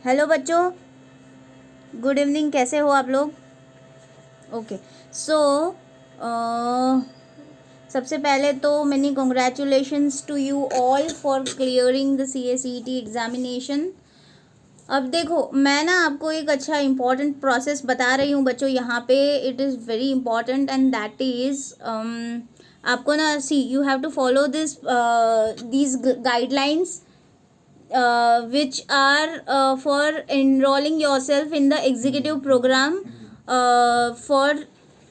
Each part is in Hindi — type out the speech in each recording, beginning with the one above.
हेलो बच्चों, गुड इवनिंग। कैसे हो आप लोग? ओके, सो सबसे पहले तो many congratulations to you all for clearing the CACET examination. अब देखो, मैं ना आपको एक अच्छा इम्पॉर्टेंट प्रोसेस बता रही हूँ बच्चों। यहाँ पे it is very important and that is आपको ना you have to follow these guidelines which are for enrolling yourself in the executive program for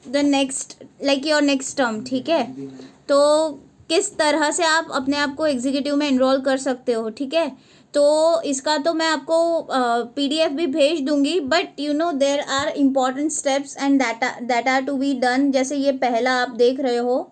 the next like your next term। ठीक है, तो किस तरह से आप अपने आप को एग्जीक्यूटिव में एनरोल कर सकते हो। ठीक है, तो इसका तो मैं आपको PDF भी भेज दूंगी, but you know there are important steps and that are to be done. जैसे ये पहला आप देख रहे हो,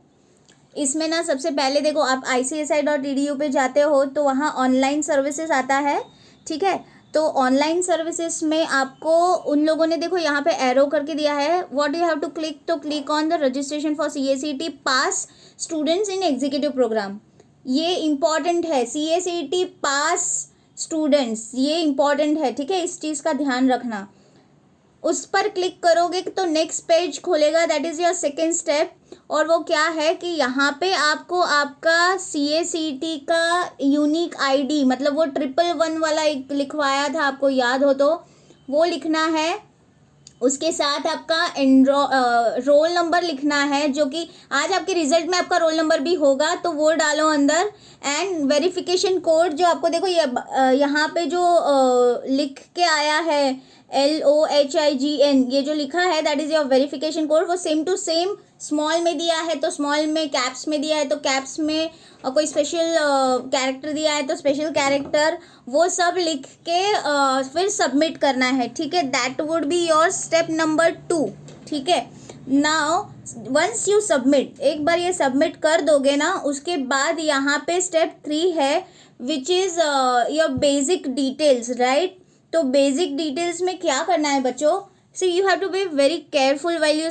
इसमें ना सबसे पहले देखो, आप ICSI.edu पे जाते हो तो वहाँ ऑनलाइन सर्विसेज आता है। ठीक है, तो ऑनलाइन सर्विसेज में आपको उन लोगों ने देखो यहाँ पे एरो करके दिया है, what you have to click, तो click on the registration for CACET pass students in executive program. ये इम्पॉर्टेंट है, CACET पास स्टूडेंट्स, ये इम्पॉर्टेंट है। ठीक है, इस चीज़ का ध्यान रखना। उस पर क्लिक करोगे तो नेक्स्ट पेज खोलेगा, that is your second step. और वो क्या है कि यहाँ पे आपको आपका CACET का यूनिक ID, मतलब वो 111 वाला एक लिखवाया था, आपको याद हो तो वो लिखना है। उसके साथ आपका रोल नंबर लिखना है, जो कि आज आपके रिजल्ट में आपका रोल नंबर भी होगा, तो वो डालो अंदर। एंड वेरिफिकेशन कोड जो आपको देखो यहाँ पे जो लिख के आया है LOHIGN, ये जो लिखा है that is your verification code. वो सेम टू सेम स्मॉल में दिया है तो स्मॉल में, कैप्स में दिया है तो कैप्स में, और कोई स्पेशल कैरेक्टर दिया है तो स्पेशल कैरेक्टर, वो सब लिख के फिर सबमिट करना है। ठीक है, that would be your step number 2। ठीक है, नाउ वंस यू सबमिट, एक बार ये सबमिट कर दोगे ना, उसके बाद यहाँ पे स्टेप 3 है which is your basic details, right. तो बेसिक डिटेल्स में क्या करना है बच्चों, see you have to be very careful while you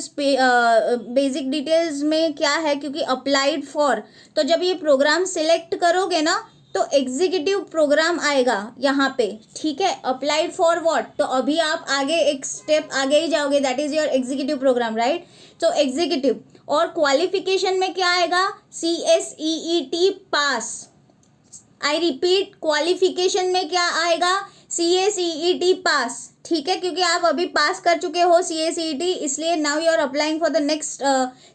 basic details में क्या है, क्योंकि अप्लाइड फॉर, तो जब ये प्रोग्राम सिलेक्ट करोगे ना तो एग्जीक्यूटिव प्रोग्राम आएगा यहाँ पे। ठीक है, अप्लाइड फॉर व्हाट, तो अभी आप आगे एक स्टेप आगे ही जाओगे, that is your executive program, right. तो एग्जीक्यूटिव और क्वालिफिकेशन में क्या आएगा, CACET pass. I repeat, qualification में क्या आएगा, CACET पास। ठीक है, क्योंकि आप अभी पास कर चुके हो CACET, इसलिए now you are applying for the next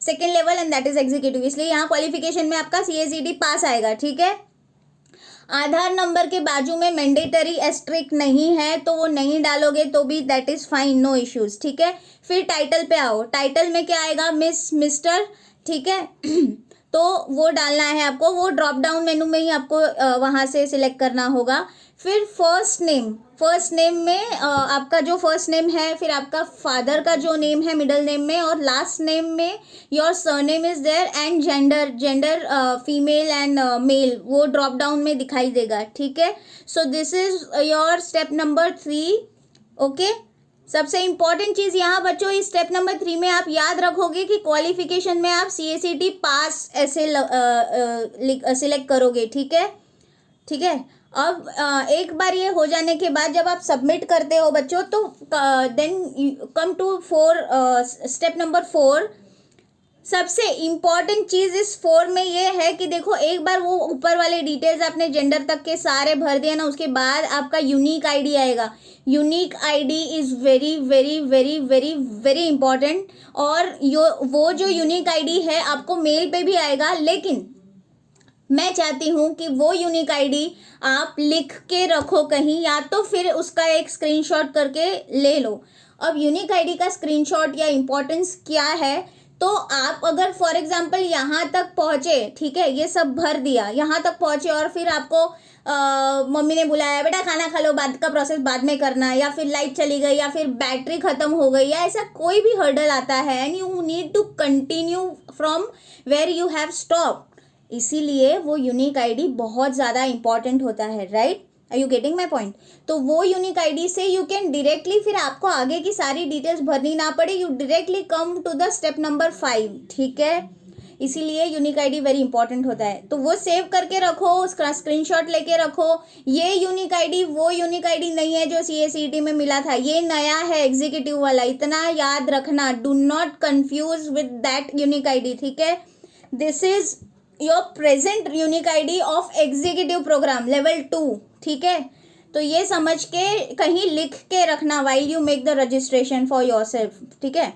second level and that is executive, इसलिए यहाँ क्वालिफिकेशन में आपका CACET पास आएगा। ठीक है, आधार नंबर के बाजू में मैंडेटरी एस्ट्रिक नहीं है तो वो नहीं डालोगे तो भी that is fine, no issues. ठीक है, फिर टाइटल पे आओ, टाइटल में क्या आएगा, मिस, मिस्टर। ठीक है तो वो डालना है आपको, वो ड्रॉप डाउन मेनू में ही आपको वहाँ से सिलेक्ट करना होगा। फिर फर्स्ट नेम, फर्स्ट नेम में आपका जो फर्स्ट नेम है, फिर आपका फादर का जो नेम है मिडिल नेम में, और लास्ट नेम में your surname is there, and gender, gender female and male, वो ड्रॉप डाउन में दिखाई देगा। ठीक है, so this is your step number 3। Okay, सबसे इंपॉर्टेंट चीज़ यहाँ बच्चों, इस स्टेप नंबर 3 में आप याद रखोगे कि क्वालिफिकेशन में आप CACET पास ऐसे सिलेक्ट करोगे। ठीक है, ठीक है। अब एक बार ये हो जाने के बाद जब आप सबमिट करते हो बच्चों, तो then come to step number 4। सबसे इम्पॉर्टेंट चीज़ इस 4 में ये है कि देखो, एक बार वो ऊपर वाले डिटेल्स आपने जेंडर तक के सारे भर दिए ना, उसके बाद आपका यूनिक ID आएगा। Unique ID is very very very very very important, और वो जो यूनिक ID है आपको मेल पे भी आएगा, लेकिन मैं चाहती हूँ कि वो यूनिक ID आप लिख के रखो कहीं, या तो फिर उसका एक स्क्रीनशॉट करके ले लो। अब यूनिक ID का स्क्रीनशॉट या इम्पोर्टेंस क्या है, तो आप अगर फॉर एग्जांपल यहाँ तक पहुँचे, ठीक है, ये सब भर दिया, यहाँ तक पहुँचे और फिर आपको मम्मी ने बुलाया, बेटा खाना खा लो, बाद का प्रोसेस बाद में करना, या फिर लाइट चली गई, या फिर बैटरी ख़त्म हो गई, या ऐसा कोई भी हर्डल आता है, and you need to continue from where you have stop, इसीलिए वो यूनिक ID बहुत ज़्यादा इंपॉर्टेंट होता है, right. Are you getting my point. तो वो यूनिक ID से यू कैन डायरेक्टली, फिर आपको आगे की सारी डिटेल्स भरनी ना पड़े, you directly come to the step number 5। ठीक है, इसीलिए यूनिक आईडी वेरी इंपॉर्टेंट होता है। तो वो सेव करके रखो, उसका स्क्रीनशॉट लेके रखो। ये यूनिक आईडी वो यूनिक आईडी नहीं है जो CACET में मिला था, ये नया है एग्जीक्यूटिव वाला, इतना याद रखना। Do not confuse with that unique ID, ठीक है। This is your present unique ID of executive program level 2, ठीक है। तो ये समझ के कहीं लिख के रखना while you make the registration for yourself, ठीक है।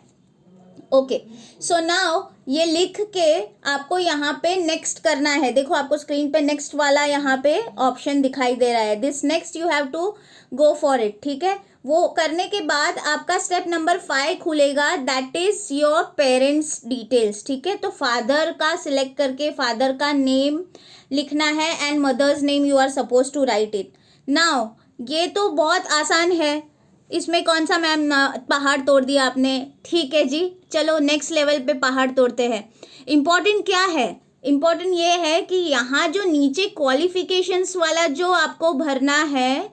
ओके, सो नाउ ये लिख के आपको यहाँ पे नेक्स्ट करना है। देखो आपको स्क्रीन पे नेक्स्ट वाला यहाँ पे ऑप्शन दिखाई दे रहा है, this next you have to go for it, ठीक है। वो करने के बाद आपका स्टेप नंबर 5 खुलेगा, that is your parents details, ठीक है। तो फादर का सिलेक्ट करके फादर का नेम लिखना है and mother's name you are suppose to write it. Now ये तो बहुत आसान है, इसमें कौन सा मैम पहाड़ तोड़ दिया आपने, ठीक है जी। चलो नेक्स्ट लेवल पे पहाड़ तोड़ते हैं। इम्पॉर्टेंट क्या है, इम्पॉर्टेंट ये है कि यहाँ जो नीचे क्वालिफिकेशंस वाला जो आपको भरना है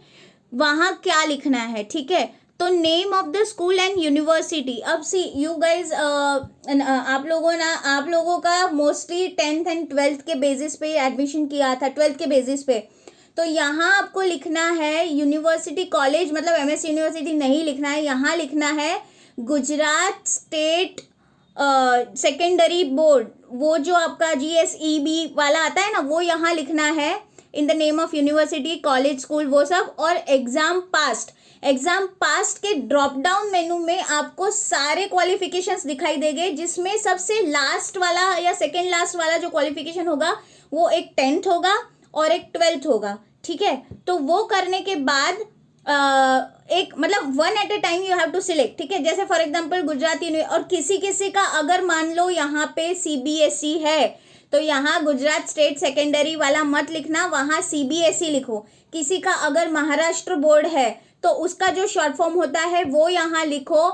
वहाँ क्या लिखना है, ठीक है। तो name of the school and university. अब सी यू गाइज आप लोगों का मोस्टली 10th एंड 12th के बेसिस पे एडमिशन किया था, 12th के बेसिस पे। तो यहाँ आपको लिखना है यूनिवर्सिटी कॉलेज, मतलब MS यूनिवर्सिटी नहीं लिखना है, यहाँ लिखना है गुजरात स्टेट सेकेंडरी बोर्ड, वो जो आपका GSEB वाला आता है ना, वो यहाँ लिखना है in the name of university college school वो सब। और एग्जाम पास्ट के ड्रॉप डाउन मेनू में आपको सारे क्वालिफिकेशंस दिखाई देंगे, जिसमें सबसे लास्ट वाला या सेकेंड लास्ट वाला जो क्वालिफिकेशन होगा वो एक 10th होगा और एक 12th होगा, ठीक है। तो वो करने के बाद एक मतलब one at a time you have to select, ठीक है। जैसे फॉर एग्जांपल गुजराती, और किसी का अगर मान लो यहाँ पे CBSE है तो यहाँ गुजरात स्टेट सेकेंडरी वाला मत लिखना, वहाँ CBSE लिखो। किसी का अगर महाराष्ट्र बोर्ड है तो उसका जो शॉर्ट फॉर्म होता है वो यहाँ लिखो।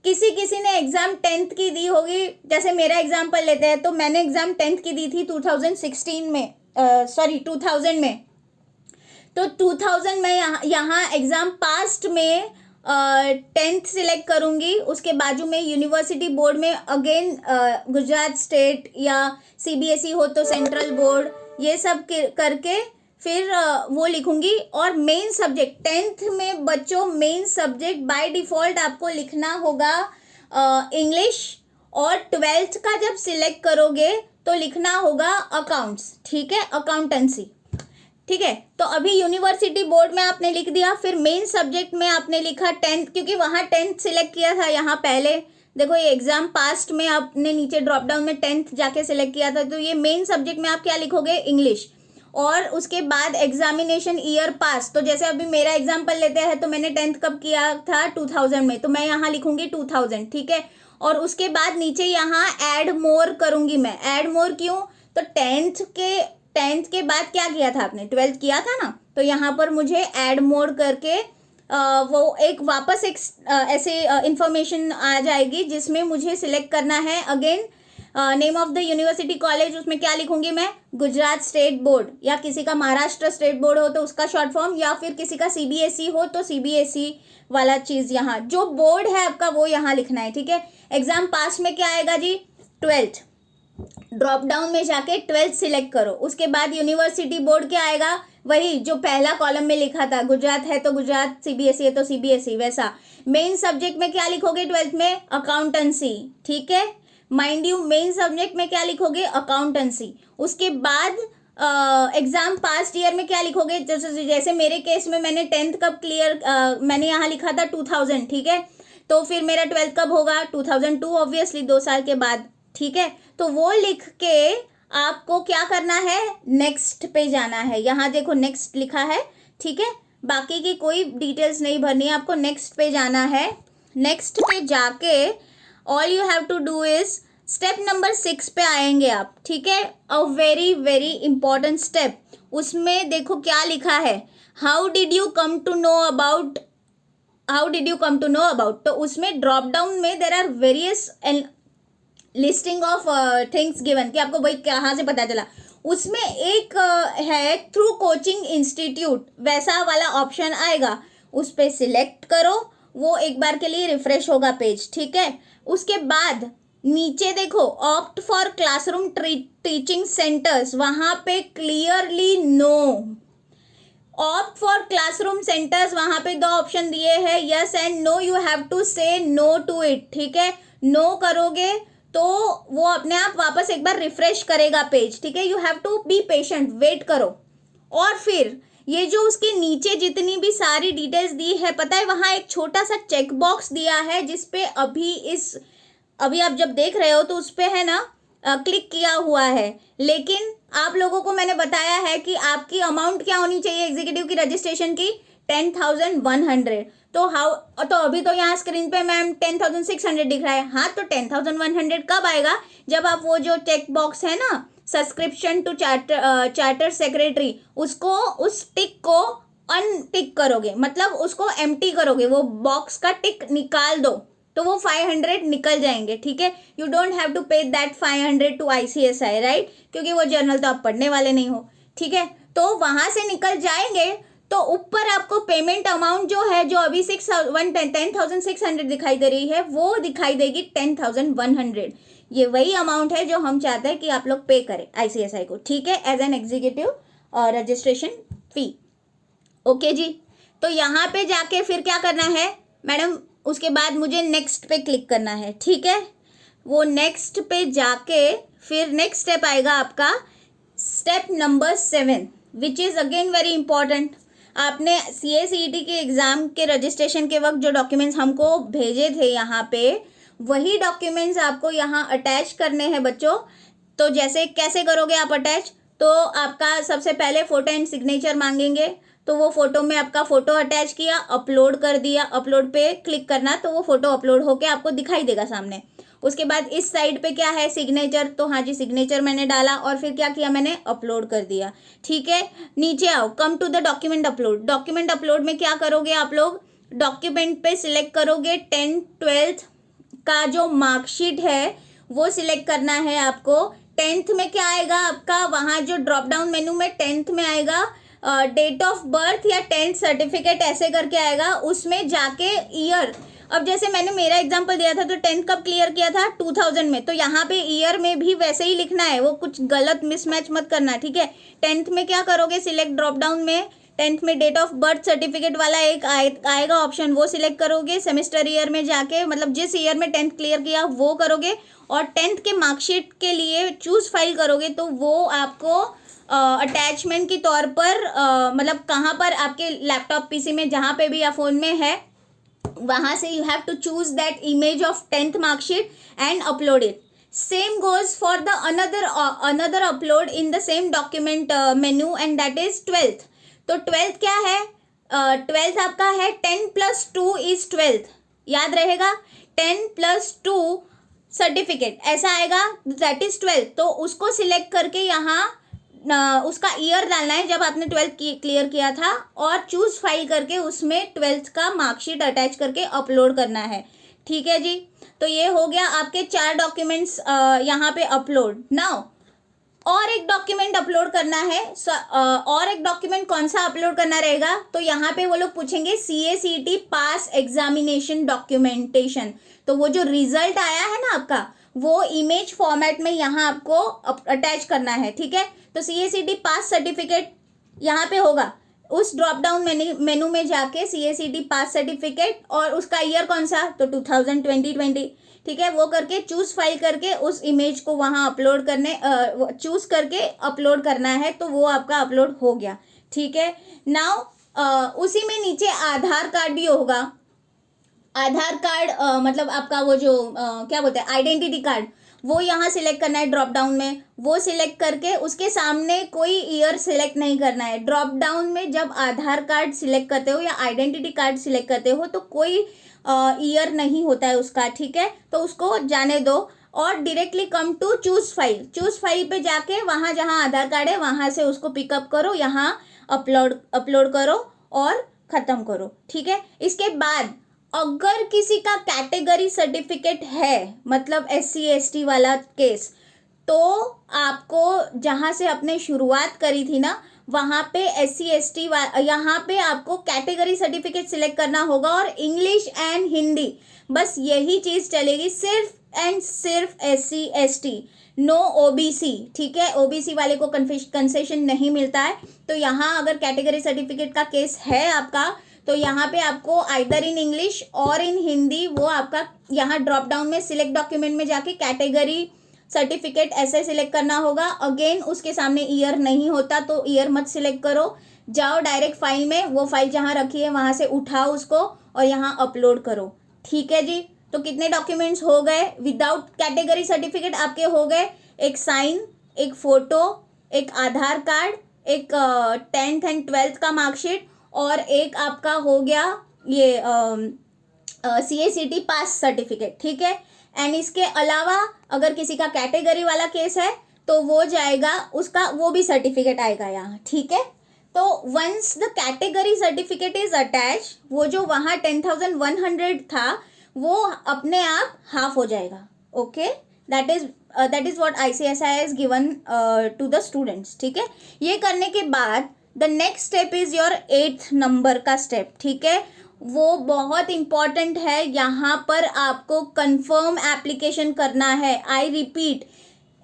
किसी ने एग्जाम 10th की दी होगी, जैसे मेरा एग्जाम्पल लेते हैं, तो मैंने एग्जाम 10th की दी थी 2016 में, 2000 में। तो 2000 में यहाँ एग्जाम पास्ट में 10th सिलेक्ट करूँगी, उसके बाजू में यूनिवर्सिटी बोर्ड में अगेन गुजरात स्टेट या CBSE हो तो सेंट्रल बोर्ड, ये सब करके फिर वो लिखूंगी। और मेन सब्जेक्ट 10th में बच्चों मेन सब्जेक्ट बाय डिफ़ॉल्ट आपको लिखना होगा इंग्लिश, और 12th का जब सिलेक्ट करोगे तो लिखना होगा अकाउंट्स, ठीक है, अकाउंटेंसी, ठीक है। तो अभी यूनिवर्सिटी बोर्ड में आपने लिख दिया, फिर मेन सब्जेक्ट में आपने लिखा 10th, क्योंकि वहाँ 10th सिलेक्ट किया था यहाँ पहले। देखो ये एग्जाम पास्ट में आपने नीचे ड्रॉप डाउन में 10th जाके सिलेक्ट किया था, तो ये मेन सब्जेक्ट में आप क्या लिखोगे, इंग्लिश। और उसके बाद एग्जामिनेशन ईयर पास, तो जैसे अभी मेरा एग्जाम्पल लेते हैं, तो मैंने 10th कब किया था 2000 में, तो मैं यहाँ लिखूंगी 2000, ठीक है। और उसके बाद नीचे यहाँ ऐड मोर करूंगी मैं। ऐड मोर क्यों, तो 10th के बाद क्या किया था आपने, 12th किया था ना, तो यहाँ पर मुझे ऐड मोर करके वो एक वापस एक ऐसे इंफॉर्मेशन आ जाएगी जिसमें मुझे सिलेक्ट करना है again name of the university college. उसमें क्या लिखूंगी मैं, गुजरात स्टेट बोर्ड, या किसी का महाराष्ट्र स्टेट बोर्ड हो तो उसका शॉर्ट फॉर्म, या फिर किसी का CBSE हो तो CBSE वाला चीज़ यहाँ जो बोर्ड है आपका वो यहाँ लिखना है, ठीक है। एग्जाम पास में क्या आएगा जी, 12th, ड्रॉप डाउन में जाके 12th सिलेक्ट करो। उसके बाद यूनिवर्सिटी बोर्ड क्या आएगा, वही जो पहला कॉलम में लिखा था, गुजरात है तो गुजरात, CBSE है तो CBSE, वैसा। मेन सब्जेक्ट में क्या लिखोगे 12th में, अकाउंटेंसी, ठीक है। माइंड यू मेन सब्जेक्ट में क्या लिखोगे, अकाउंटेंसी। उसके बाद एग्जाम पास्ट ईयर में क्या लिखोगे, जैसे मेरे केस में मैंने 10th कब क्लियर, मैंने यहाँ लिखा था 2000, ठीक है। तो फिर मेरा 12th कब होगा, 2002 ऑब्वियसली, 2 साल के बाद, ठीक है। तो वो लिख के आपको क्या करना है, नेक्स्ट पे जाना है। यहाँ देखो नेक्स्ट लिखा है, ठीक है। बाकी की कोई डिटेल्स नहीं भरनी है, आपको नेक्स्ट पे जाना है। नेक्स्ट पे जाके all you have to do is step number 6 पे आएंगे आप, ठीक है। A very very important step, उसमें देखो क्या लिखा है, how did you come to know about, तो उसमें ड्रॉप डाउन में there are various listing of things given, कि आपको भाई कहाँ से पता चला। उसमें एक है थ्रू कोचिंग इंस्टीट्यूट, वैसा वाला ऑप्शन आएगा, उस पर सिलेक्ट करो, वो एक बार के लिए रिफ्रेश होगा पेज, ठीक है। उसके बाद नीचे देखो, opt for classroom teaching centres, वहां पे clearly no. Opt for classroom centres, वहां पे दो ऑप्शन दिए हैं, yes and no, you have to say no to it, ठीक है। नो करोगे तो वो अपने आप वापस एक बार रिफ्रेश करेगा पेज, ठीक है। You have to be patient, wait करो। और फिर ये जो उसके नीचे जितनी भी सारी डिटेल्स दी है, पता है वहां एक छोटा सा चेक बॉक्स दिया है जिसपे अभी आप जब देख रहे हो तो उस पे है ना क्लिक किया हुआ है, लेकिन आप लोगों को मैंने बताया है कि आपकी अमाउंट क्या होनी चाहिए एग्जीक्यूटिव की रजिस्ट्रेशन की, 10,100। तो अभी तो यहाँ स्क्रीन पे मैम 10,600 दिख रहा है। हाँ, तो 10,100 कब आएगा, जब आप वो जो चेक बॉक्स है ना, सब्सक्रिप्शन टू चार्टर सेक्रेटरी, उसको उस टिक को अनटिक करोगे, मतलब उसको एम्प्टी करोगे, वो बॉक्स का टिक निकाल दो, तो वो 500 निकल जाएंगे, ठीक है। यू डोंट हैव टू पे दैट 500 टू ICSI, राइट, क्योंकि वो जर्नल तो आप पढ़ने वाले नहीं हो, ठीक है। तो वहां से निकल जाएंगे तो ऊपर आपको पेमेंट अमाउंट जो है, जो अभी 10,600 दिखाई दे रही है, वो दिखाई देगी 10,100। ये वही अमाउंट है जो हम चाहते हैं कि आप लोग पे करें ICSI को, ठीक है, as an executive registration fee. Okay जी। तो यहाँ पे जाके फिर क्या करना है मैडम, उसके बाद मुझे नेक्स्ट पे क्लिक करना है, ठीक है। वो नेक्स्ट पे जाके फिर नेक्स्ट स्टेप आएगा आपका, step number 7, which is again very important. आपने CACET के एग्ज़ाम के रजिस्ट्रेशन के वक्त जो डॉक्यूमेंट्स हमको भेजे थे यहाँ पे, वही डॉक्यूमेंट्स आपको यहाँ अटैच करने हैं बच्चों। तो जैसे कैसे करोगे आप अटैच, तो आपका सबसे पहले फ़ोटो एंड सिग्नेचर मांगेंगे, तो वो फोटो में आपका फोटो अटैच किया, अपलोड कर दिया, अपलोड पे क्लिक करना, तो वो फोटो अपलोड होके आपको दिखाई देगा सामने। उसके बाद इस साइड पे क्या है, सिग्नेचर, तो हाँ जी सिग्नेचर मैंने डाला, और फिर क्या किया मैंने, अपलोड कर दिया, ठीक है। नीचे आओ, come to the document upload. Document upload में क्या करोगे आप लोग, डॉक्यूमेंट पे सिलेक्ट करोगे 10th 12th का जो मार्कशीट है वो सिलेक्ट करना है आपको। 10th में क्या आएगा आपका, वहाँ जो ड्रॉप डाउन मेनू में 10th में आएगा डेट ऑफ बर्थ या 10th सर्टिफिकेट ऐसे करके आएगा, उसमें जाके ईयर। अब जैसे मैंने मेरा एग्जांपल दिया था, तो 10th कब क्लियर किया था, 2000 में, तो यहाँ पे ईयर में भी वैसे ही लिखना है, वो कुछ गलत मिसमैच मत करना, ठीक है। 10th में क्या करोगे, सिलेक्ट ड्रॉप डाउन में 10th में डेट ऑफ बर्थ सर्टिफिकेट वाला एक आएगा ऑप्शन, वो सिलेक्ट करोगे। सेमेस्टर ईयर में जाके, मतलब जिस ईयर में 10th क्लियर किया वो करोगे, और 10th के मार्कशीट के लिए चूज फाइल करोगे, तो वो आपको अटैचमेंट के तौर पर मतलब कहाँ पर आपके लैपटॉप PC में जहाँ पे भी या फ़ोन में है, वहाँ से you have to choose that image of 10th marksheet and upload it. Same goes for the another upload in the same document menu, and that is 12th। तो 12th क्या है, 12th आपका है 10 + 2 इज 12th, याद रहेगा, 10 + 2 सर्टिफिकेट ऐसा आएगा, दैट इज 12th। तो उसको सिलेक्ट करके यहाँ उसका ईयर डालना है जब आपने 12th क्लियर किया था, और चूज फाइल करके उसमें 12th का मार्कशीट अटैच करके अपलोड करना है, ठीक है जी। तो ये हो गया आपके 4 डॉक्यूमेंट्स यहाँ पे अपलोड। नाउ और एक डॉक्यूमेंट अपलोड करना है, और एक डॉक्यूमेंट कौन सा अपलोड करना रहेगा, तो यहाँ पे वो लोग पूछेंगे CACET पास एग्जामिनेशन डॉक्यूमेंटेशन। तो वो जो रिजल्ट आया है ना आपका, वो इमेज फॉर्मेट में यहाँ आपको अटैच करना है, ठीक है। तो CACET पास सर्टिफिकेट यहाँ पे होगा, उस ड्रॉप डाउन मेनू में जाके CACET पास सर्टिफिकेट, और उसका ईयर कौन सा, तो 2020, ठीक है। वो करके चूज फाइल करके उस इमेज को वहाँ अपलोड करने चूज करके अपलोड करना है, तो वो आपका अपलोड हो गया, ठीक है। नाउ उसी में नीचे आधार कार्ड भी होगा। आधार कार्ड मतलब आपका वो जो क्या बोलते हैं, आइडेंटिटी कार्ड, वो यहाँ सिलेक्ट करना है ड्रॉप डाउन में। वो सिलेक्ट करके उसके सामने कोई ईयर सिलेक्ट नहीं करना है। ड्रॉप डाउन में जब आधार कार्ड सिलेक्ट करते हो या आइडेंटिटी कार्ड सिलेक्ट करते हो, तो कोई ईयर नहीं होता है उसका, ठीक है। तो उसको जाने दो, और directly come to choose file. Choose file पे जाके वहाँ जहाँ आधार कार्ड है वहाँ से उसको पिकअप करो, यहाँ अपलोड करो और ख़त्म करो, ठीक है। इसके बाद अगर किसी का कैटेगरी सर्टिफिकेट है, मतलब SC ST वाला केस, तो आपको जहाँ से आपने शुरुआत करी थी ना, वहाँ पे SC ST यहाँ पे आपको कैटेगरी सर्टिफिकेट सिलेक्ट करना होगा और इंग्लिश एंड हिंदी, बस यही चीज़ चलेगी, सिर्फ एंड सिर्फ SC ST, नो OBC, ठीक है। OBC वाले को कंसेशन नहीं मिलता है। तो यहाँ अगर कैटेगरी सर्टिफिकेट का केस है आपका, तो यहाँ पे आपको आइदर इन इंग्लिश और इन हिंदी, वो आपका यहाँ ड्रॉप डाउन में सिलेक्ट डॉक्यूमेंट में जाके कैटेगरी सर्टिफिकेट ऐसे सिलेक्ट करना होगा। अगेन उसके सामने ईयर नहीं होता तो ईयर मत सिलेक्ट करो, जाओ डायरेक्ट फाइल में, वो फाइल जहाँ रखी है वहाँ से उठाओ उसको और यहाँ अपलोड करो, ठीक है जी। तो कितने डॉक्यूमेंट्स हो गए विदाउट कैटेगरी सर्टिफिकेट? आपके हो गए एक साइन, एक फ़ोटो, एक आधार कार्ड, एक 10th एंड 12th का मार्कशीट और एक आपका हो गया ये CACT पास सर्टिफिकेट, ठीक है। एंड इसके अलावा अगर किसी का कैटेगरी वाला केस है तो वो जाएगा, उसका वो भी सर्टिफिकेट आएगा यहाँ, ठीक है। तो once the category certificate is attach, वो जो वहाँ 10,100 था वो अपने आप हाफ हो जाएगा, okay. That is what ICSI has given to the students, ठीक है। ये करने के बाद the next step is your 8th number का स्टेप, ठीक है। वो बहुत इंपॉर्टेंट है, यहाँ पर आपको कंफर्म एप्लीकेशन करना है। आई रिपीट,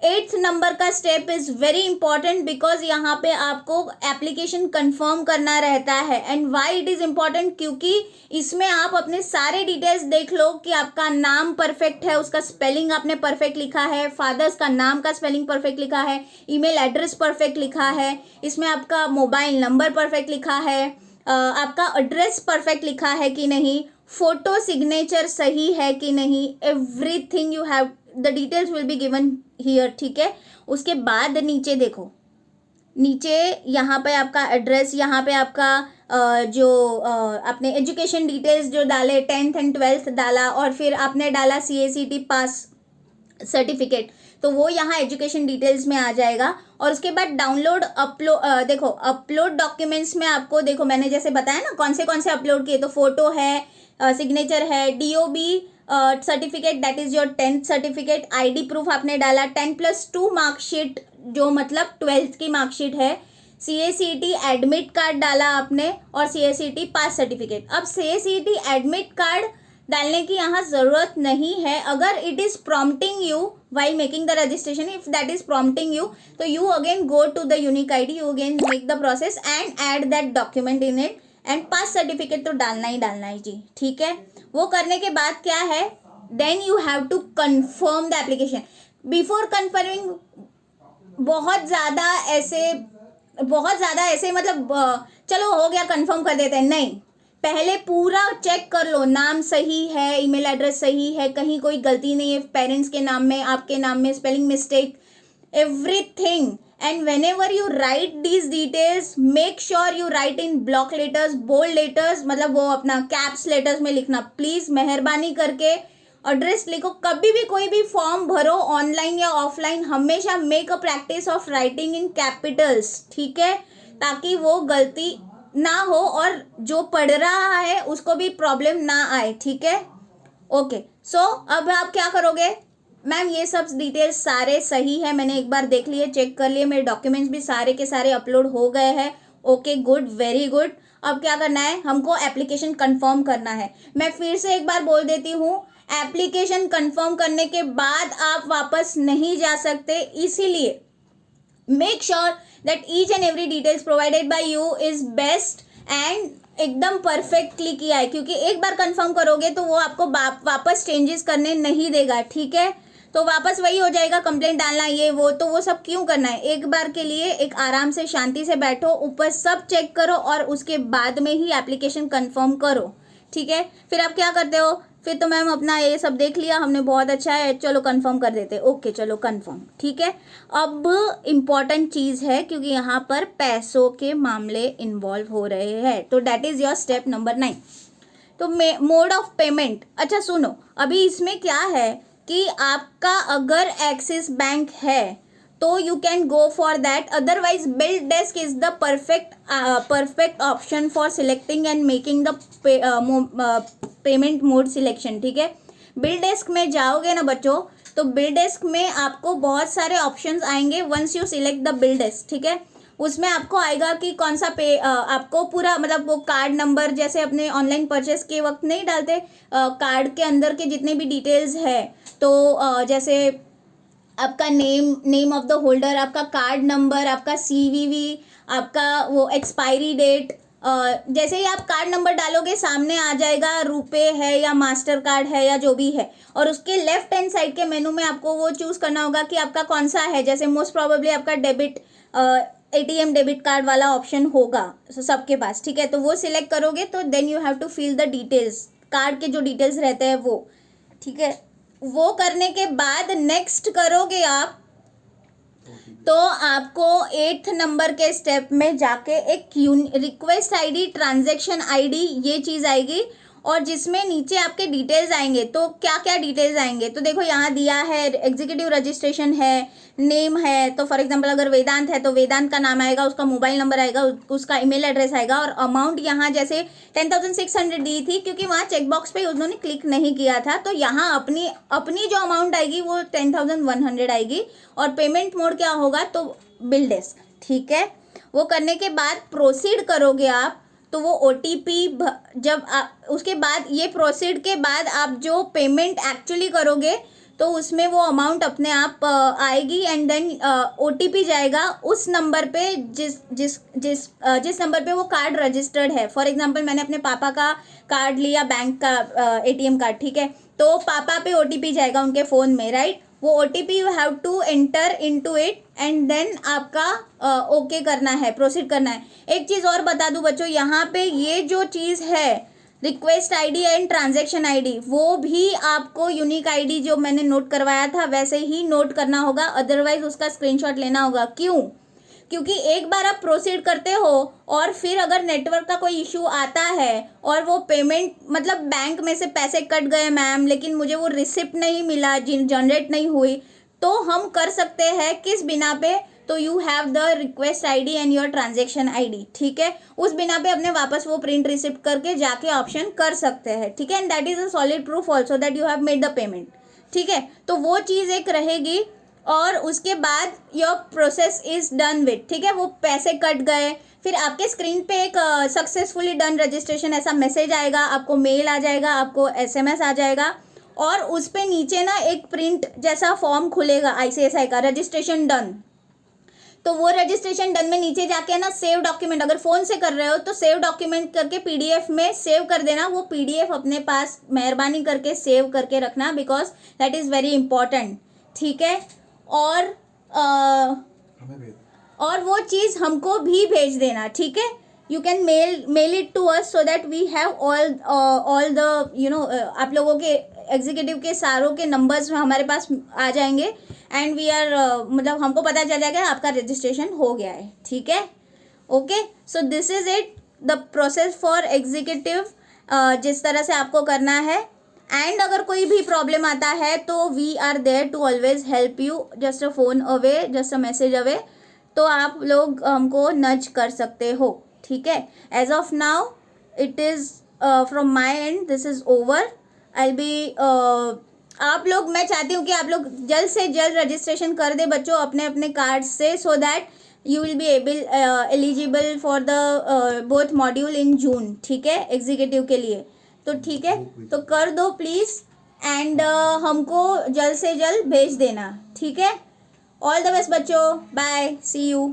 8th नंबर का step is very important because यहाँ पे आपको एप्लीकेशन कंफर्म करना रहता है। And why it is important? क्योंकि इसमें आप अपने सारे डिटेल्स देख लो कि आपका नाम परफेक्ट है, उसका स्पेलिंग आपने परफेक्ट लिखा है, फादर्स का नाम का स्पेलिंग परफेक्ट लिखा है, ईमेल एड्रेस परफेक्ट लिखा है, इसमें आपका मोबाइल नंबर परफेक्ट लिखा है, आपका एड्रेस परफेक्ट लिखा है कि नहीं, फोटो सिग्नेचर सही है कि नहीं, everything you have, the details will be given here, ठीक है। उसके बाद नीचे देखो, नीचे यहाँ पे आपका एड्रेस, यहाँ पे आपका आपने एजुकेशन डिटेल्स जो डाले 10th एंड 12th डाला और फिर आपने डाला CACT पास सर्टिफिकेट, तो वो यहाँ एजुकेशन डिटेल्स में आ जाएगा। और उसके बाद डाउनलोड देखो अपलोड डॉक्यूमेंट्स में आपको देखो मैंने जैसे बताया ना कौन से अपलोड किए, तो फोटो है, सिग्नेचर है, DOB certificate that is your 10th certificate, ID proof आपने डाला, 10+2 मार्कशीट जो मतलब 12th की मार्कशीट है, CACT एडमिट कार्ड डाला आपने और CACT पास सर्टिफिकेट। अब CACT एडमिट कार्ड डालने की यहाँ ज़रूरत नहीं है। अगर it is prompting you while making the registration, if that is prompting you, तो you again go to the unique ID, you again make the process and add that document in it. And pass certificate तो डालना ही जी, ठीक है। वो करने के बाद क्या है, then you have to confirm the application. Before confirming बहुत ज़्यादा ऐसे मतलब चलो हो गया कंफर्म कर देते हैं, नहीं, पहले पूरा चेक कर लो, नाम सही है, ईमेल एड्रेस सही है, कहीं कोई गलती नहीं है, पेरेंट्स के नाम में, आपके नाम में spelling mistake, everything. And whenever you write these details make sure you write in block letters, bold letters, मतलब वो अपना कैप्स लेटर्स में लिखना प्लीज़, मेहरबानी करके एड्रेस लिखो। कभी भी कोई भी फॉर्म भरो ऑनलाइन या ऑफलाइन, हमेशा make a practice of writing in Capitals, ठीक है, ताकि वो गलती ना हो और जो पढ़ रहा है उसको भी प्रॉब्लम ना आए, ठीक है। ओके, सो अब आप क्या करोगे, मैम ये सब डिटेल्स सारे सही है, मैंने एक बार देख लिए, चेक कर लिए, मेरे डॉक्यूमेंट्स भी सारे के सारे अपलोड हो गए हैं, ओके गुड, वेरी गुड। अब क्या करना है, हमको एप्लीकेशन कंफर्म करना है। मैं फिर से एक बार बोल देती हूँ, एप्लीकेशन कंफर्म करने के बाद आप वापस नहीं जा सकते, इसीलिए make sure that each and every details provided by you is best and एकदम परफेक्टली किया है, क्योंकि एक बार कंफर्म करोगे तो वो आपको वापस चेंजेस करने नहीं देगा, ठीक है। तो वापस वही हो जाएगा, कंप्लेंट डालना ये वो, तो वो सब क्यों करना है, एक बार के लिए एक आराम से शांति से बैठो, ऊपर सब चेक करो और उसके बाद में ही एप्लीकेशन कंफर्म करो, ठीक है। फिर आप क्या करते हो, फिर तो मैम अपना ये सब देख लिया हमने, बहुत अच्छा है, चलो कंफर्म कर देते, ओके चलो कंफर्म, ठीक है। अब इम्पॉर्टेंट चीज़ है, क्योंकि यहाँ पर पैसों के मामले इन्वॉल्व हो रहे हैं, तो that is your step number 9। तो मोड ऑफ पेमेंट, अच्छा सुनो, अभी इसमें क्या है कि आपका अगर एक्सिस बैंक है तो you can go for that, otherwise bill desk is the perfect option for selecting and making the payment mode selection, ठीक है। बिल डेस्क में जाओगे ना बच्चों, तो बिल डेस्क में आपको बहुत सारे ऑप्शंस आएंगे once you select the bill desk, ठीक है। उसमें आपको आएगा कि कौन सा आपको पूरा मतलब वो कार्ड नंबर, जैसे अपने ऑनलाइन परचेस के वक्त नहीं डालते कार्ड के अंदर के जितने भी डिटेल्स है, तो जैसे आपका नेम ऑफ द होल्डर, आपका कार्ड नंबर, आपका सीवीवी, आपका वो एक्सपायरी डेट, जैसे ही आप कार्ड नंबर डालोगे सामने आ जाएगा रुपए है या मास्टर कार्ड है या जो भी है, और उसके लेफ्ट हैंड साइड के मेनू में आपको वो चूज करना होगा कि आपका कौन सा है। जैसे मोस्ट प्रोबेबली आपका डेबिट एटीएम डेबिट कार्ड वाला ऑप्शन होगा सबके पास, ठीक है। तो वो सिलेक्ट करोगे तो then you have to fill the details, card के जो डिटेल्स रहते हैं वो, ठीक है। वो करने के बाद नेक्स्ट करोगे आप, तो आपको 8th नंबर के स्टेप में जाके एक रिक्वेस्ट आईडी, ट्रांजैक्शन आईडी, ये चीज़ आएगी, और जिसमें नीचे आपके डिटेल्स आएंगे। तो क्या क्या डिटेल्स आएंगे, तो देखो यहाँ दिया है एग्जीक्यूटिव रजिस्ट्रेशन है, नेम है, तो फॉर एग्जांपल अगर वेदांत है तो वेदांत का नाम आएगा, उसका मोबाइल नंबर आएगा, उसका ईमेल एड्रेस आएगा, और अमाउंट यहाँ जैसे 10,600 दी थी क्योंकि वहाँ चेकबॉक्स पे उन्होंने क्लिक नहीं किया था, तो यहाँ अपनी जो अमाउंट आएगी वो 10,100 आएगी, और पेमेंट मोड क्या होगा तो बिल डेस्क, ठीक है। वो करने के बाद प्रोसीड करोगे आप, तो वो ओटीपी जब आप उसके बाद ये प्रोसीड के बाद आप जो पेमेंट एक्चुअली करोगे तो उसमें वो अमाउंट अपने आप आएगी, एंड देन ओटीपी जाएगा उस नंबर पे जिस नंबर पे वो कार्ड रजिस्टर्ड है। फॉर एग्जांपल मैंने अपने पापा का कार्ड लिया, बैंक का एटीएम कार्ड, ठीक है, तो पापा पे ओटीपी जाएगा उनके फ़ोन में, राइट। वो OTP you have to enter into it and then आपका ओके करना है, प्रोसीड करना है। एक चीज़ और बता दूं बच्चों, यहाँ पे ये जो चीज़ है request ID and transaction ID, वो भी आपको यूनिक आईडी जो मैंने नोट करवाया था वैसे ही नोट करना होगा, अदरवाइज उसका स्क्रीनशॉट लेना होगा। क्यों? क्योंकि एक बार आप प्रोसीड करते हो और फिर अगर नेटवर्क का कोई इशू आता है और वो पेमेंट मतलब बैंक में से पैसे कट गए मैम, लेकिन मुझे वो रिसिप्ट नहीं मिला, जनरेट नहीं हुई, तो हम कर सकते हैं किस बिना पे, तो you have the request ID and your transaction ID, ठीक है। उस बिना पे अपने वापस वो प्रिंट रिसिप्ट करके जाके ऑप्शन कर सकते हैं, ठीक है। And that is a solid proof also that you have made the payment, ठीक है। तो वो चीज़ एक रहेगी, और उसके बाद your process is done with, ठीक है। वो पैसे कट गए, फिर आपके स्क्रीन पे एक सक्सेसफुली डन रजिस्ट्रेशन ऐसा मैसेज आएगा, आपको मेल आ जाएगा, आपको एसएमएस आ जाएगा, और उस पे नीचे ना एक प्रिंट जैसा फॉर्म खुलेगा आईसीआईसीआई का, रजिस्ट्रेशन डन। तो वो रजिस्ट्रेशन डन में नीचे जाके ना सेव डॉक्यूमेंट, अगर फ़ोन से कर रहे हो तो सेव डॉक्यूमेंट करके पीडीएफ में सेव कर देना। वो पीडीएफ अपने पास मेहरबानी करके सेव करके रखना, because that is very important, ठीक है। और वो चीज़ हमको भी भेज देना, ठीक है। You can mail it to us so that we have all the आप लोगों के एग्जीक्यूटिव के सारों के नंबर्स हमारे पास आ जाएंगे, एंड वी आर मतलब हमको पता चल जाएगा आपका रजिस्ट्रेशन हो गया है, ठीक है। Okay, so this is it the process for executive, जिस तरह से आपको करना है। एंड अगर कोई भी प्रॉब्लम आता है तो we are there to always help you, just a phone away, just a message away, तो आप लोग हमको नज कर सकते हो, ठीक है। As of now it is from my end this is over. I be आप लोग, मैं चाहती हूँ कि आप लोग जल्द से जल्द रजिस्ट्रेशन कर दे बच्चों अपने अपने कार्ड से, so that you will be eligible for the both module in June, ठीक है, एग्जीक्यूटिव के लिए। तो ठीक है, तो कर दो प्लीज़, एंड हमको जल्द से जल्द भेज देना, ठीक है। ऑल द बेस्ट बच्चों, बाय, सी यू।